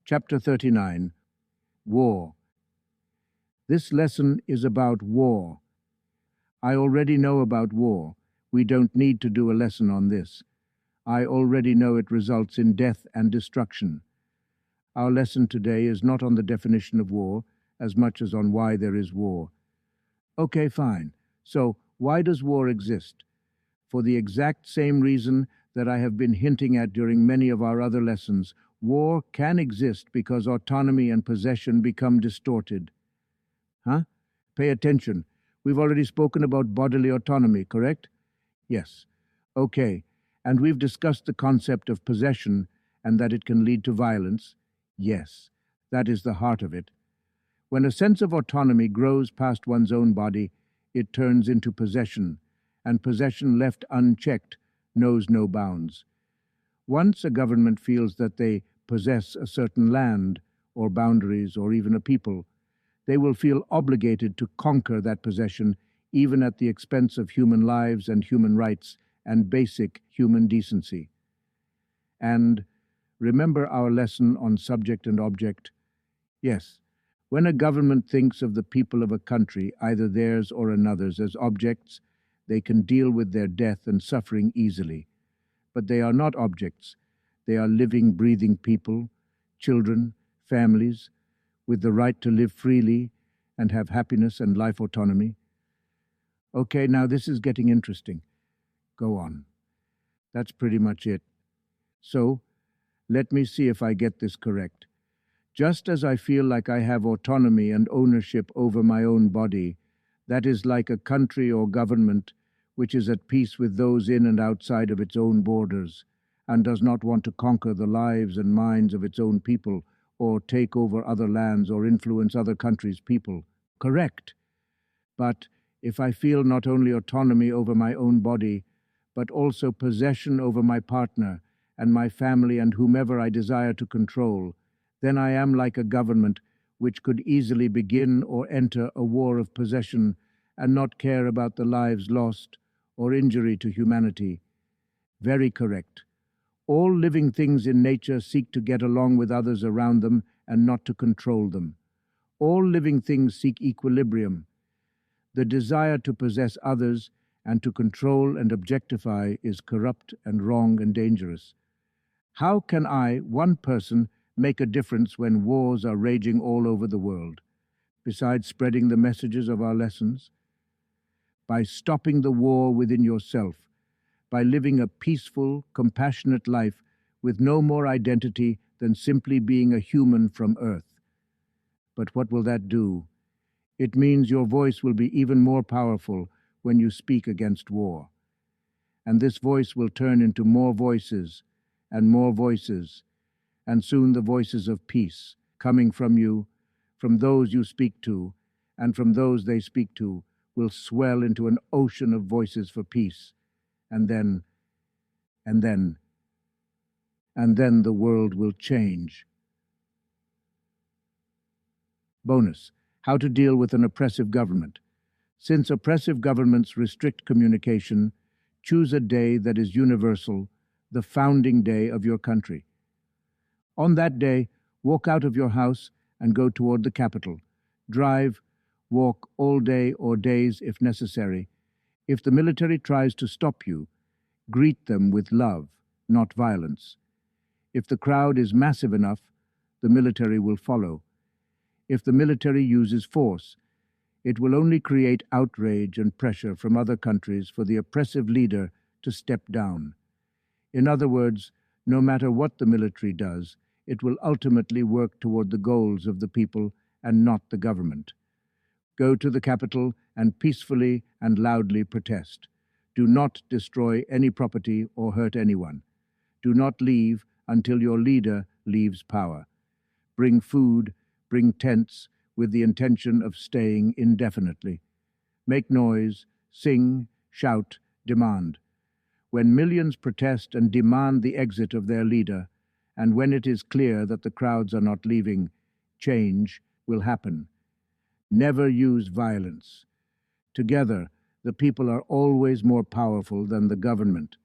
Chapter 39. War. This lesson is about war. I already know about war. We don't need to do a lesson on this. I already know it results in death and destruction. Our lesson today is not on the definition of war, as much as on why there is war. Okay, fine. So, why does war exist? For the exact same reason that I have been hinting at during many of our other lessons, war can exist because autonomy and possession become distorted. Huh? Pay attention. We've already spoken about bodily autonomy, correct? Yes. Okay. And we've discussed the concept of possession and that it can lead to violence. Yes. That is the heart of it. When a sense of autonomy grows past one's own body, it turns into possession, and possession left unchecked knows no bounds. Once a government feels that they possess a certain land, or boundaries, or even a people, they will feel obligated to conquer that possession, even at the expense of human lives and human rights and basic human decency. And remember our lesson on subject and object? Yes, when a government thinks of the people of a country, either theirs or another's, as objects, they can deal with their death and suffering easily. But they are not objects. They are living, breathing people, children, families, with the right to live freely and have happiness and life autonomy. Okay, now this is getting interesting. Go on. That's pretty much it. So, let me see if I get this correct. Just as I feel like I have autonomy and ownership over my own body, that is like a country or government which is at peace with those in and outside of its own borders, and does not want to conquer the lives and minds of its own people, or take over other lands or influence other countries' people. Correct. But if I feel not only autonomy over my own body, but also possession over my partner and my family and whomever I desire to control, then I am like a government which could easily begin or enter a war of possession and not care about the lives lost or injury to humanity. Very correct. All living things in nature seek to get along with others around them and not to control them. All living things seek equilibrium. The desire to possess others and to control and objectify is corrupt and wrong and dangerous. How can I, one person, make a difference when wars are raging all over the world, besides spreading the messages of our lessons? By stopping the war within yourself, by living a peaceful, compassionate life with no more identity than simply being a human from Earth. But what will that do? It means your voice will be even more powerful when you speak against war. And this voice will turn into more voices, and soon the voices of peace, coming from you, from those you speak to, and from those they speak to, will swell into an ocean of voices for peace. And then the world will change. Bonus: how to deal with an oppressive government. Since oppressive governments restrict communication, choose a day that is universal, the founding day of your country. On that day, walk out of your house and go toward the capital. Drive, walk all day or days if necessary. If the military tries to stop you, greet them with love, not violence. If the crowd is massive enough, the military will follow. If the military uses force, it will only create outrage and pressure from other countries for the oppressive leader to step down. In other words, no matter what the military does, it will ultimately work toward the goals of the people and not the government. Go to the capital and peacefully and loudly protest. Do not destroy any property or hurt anyone. Do not leave until your leader leaves power. Bring food, bring tents, with the intention of staying indefinitely. Make noise, sing, shout, demand. When millions protest and demand the exit of their leader, and when it is clear that the crowds are not leaving, change will happen. Never use violence. Together, the people are always more powerful than the government.